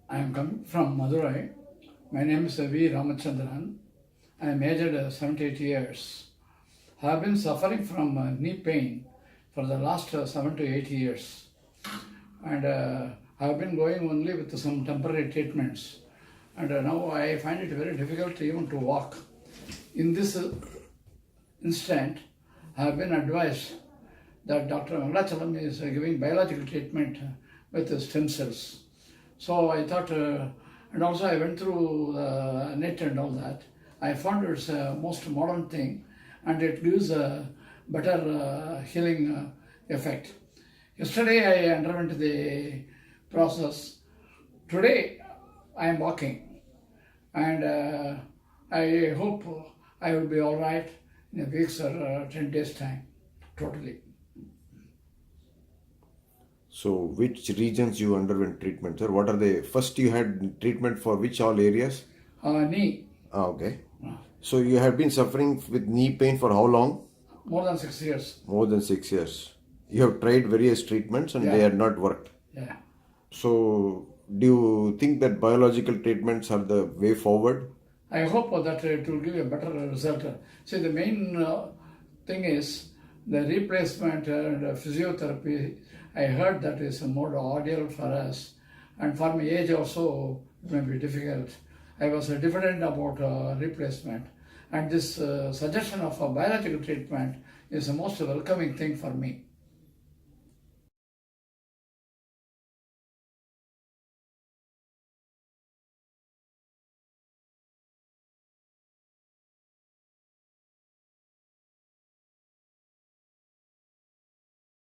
I am coming from Madurai. My name is V. Ramachandran. I am aged 78 years. I have been suffering from knee pain for the last 7 to 8 years. And I have been going only with some temporary treatments. And now I find it very difficult even to walk. In this instant, I have been advised that Dr. Mangachalam is giving biological treatment with stem cells. So I thought, and also I went through the net and all that. I found it's a most modern thing and it gives a better healing effect. Yesterday I underwent the process. Today I am walking and I hope I will be all right in a week's or 10 days time, totally. So, which regions you underwent treatment, sir? What are they? First, you had treatment for which all areas? Knee, Okay. So, you have been suffering with knee pain for how long? more than 6 years. More than 6 years. You have tried various treatments and they Yeah. had not worked. Yeah. So, do you think that biological treatments are the way forward? I hope that it will give a better result. See, the main thing is the replacement and physiotherapy. I heard that is more ideal for us, and for my age also it may be difficult. I was diffident about replacement, and this suggestion of a biological treatment is the most welcoming thing for me.